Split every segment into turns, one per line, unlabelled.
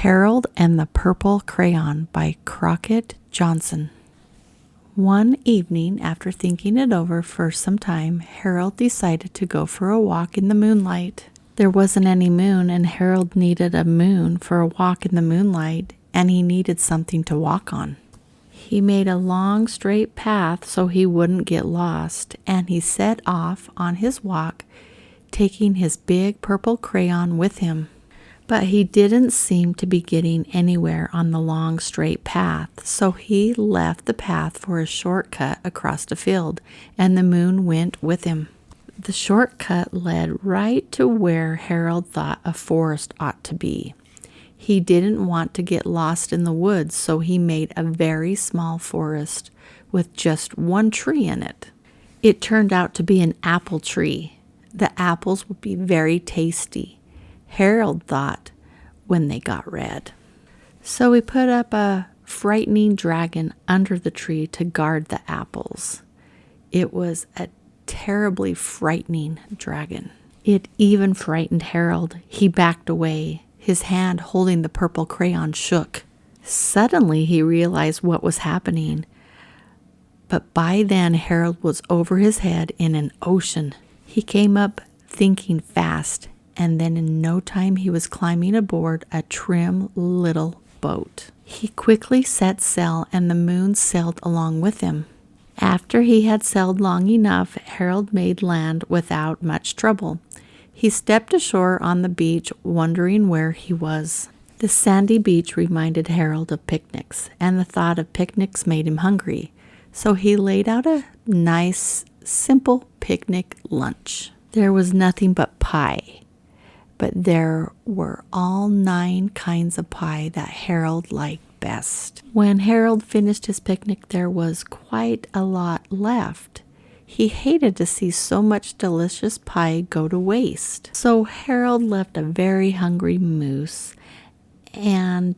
Harold and the Purple Crayon by Crockett Johnson. One evening, after thinking it over for some time, Harold decided to go for a walk in the moonlight. There wasn't any moon, and Harold needed a moon for a walk in the moonlight, and he needed something to walk on. He made a long, straight path so he wouldn't get lost, and he set off on his walk, taking his big purple crayon with him. But he didn't seem to be getting anywhere on the long, straight path, so he left the path for a shortcut across the field, and the moon went with him. The shortcut led right to where Harold thought a forest ought to be. He didn't want to get lost in the woods, so he made a very small forest with just one tree in it. It turned out to be an apple tree. The apples would be very tasty, Harold thought, when they got red. So he put up a frightening dragon under the tree to guard the apples. It was a terribly frightening dragon. It even frightened Harold. He backed away. His hand holding the purple crayon shook. Suddenly he realized what was happening. But by then Harold was over his head in an ocean. He came up thinking fast, and then in no time he was climbing aboard a trim little boat. He quickly set sail, and the moon sailed along with him. After he had sailed long enough, Harold made land without much trouble. He stepped ashore on the beach, wondering where he was. The sandy beach reminded Harold of picnics, and the thought of picnics made him hungry. So he laid out a nice, simple picnic lunch. There was nothing but pie, but there were all 9 kinds of pie that Harold liked best. When Harold finished his picnic, there was quite a lot left. He hated to see so much delicious pie go to waste. So Harold left a very hungry moose and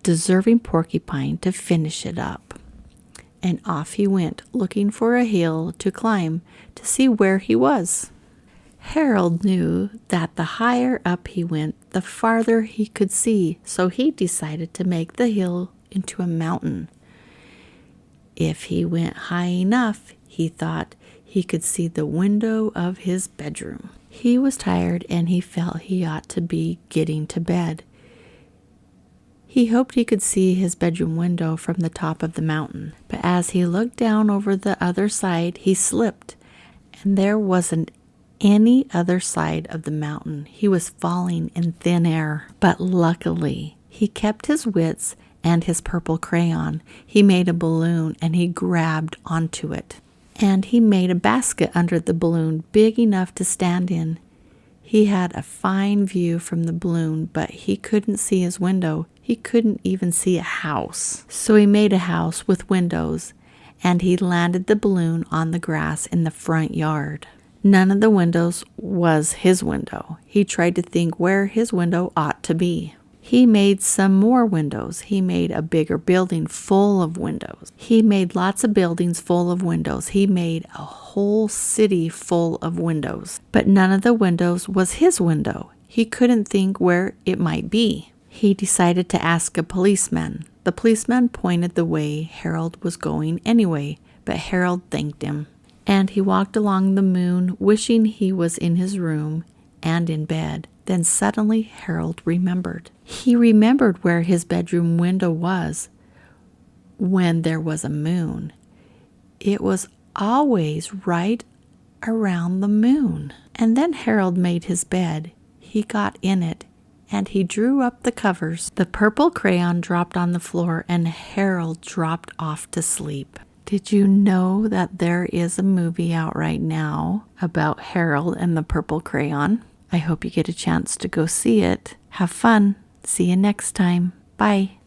deserving porcupine to finish it up. And off he went, looking for a hill to climb to see where he was. Harold knew that the higher up he went, the farther he could see, so he decided to make the hill into a mountain. If he went high enough, he thought he could see the window of his bedroom. He was tired, and he felt he ought to be getting to bed. He hoped he could see his bedroom window from the top of the mountain, but as he looked down over the other side, he slipped, and there wasn't any other side of the mountain. He was falling in thin air. But luckily, he kept his wits and his purple crayon. He made a balloon, and he grabbed onto it. And he made a basket under the balloon big enough to stand in. He had a fine view from the balloon, but he couldn't see his window. He couldn't even see a house. So he made a house with windows, and he landed the balloon on the grass in the front yard. None of the windows was his window. He tried to think where his window ought to be. He made some more windows. He made a bigger building full of windows. He made lots of buildings full of windows. He made a whole city full of windows. But none of the windows was his window. He couldn't think where it might be. He decided to ask a policeman. The policeman pointed the way Harold was going anyway, but Harold thanked him. And he walked along the moon, wishing he was in his room and in bed. Then suddenly Harold remembered. He remembered where his bedroom window was when there was a moon. It was always right around the moon. And then Harold made his bed. He got in it, and he drew up the covers. The purple crayon dropped on the floor, and Harold dropped off to sleep. Did you know that there is a movie out right now about Harold and the Purple Crayon? I hope you get a chance to go see it. Have fun. See you next time. Bye.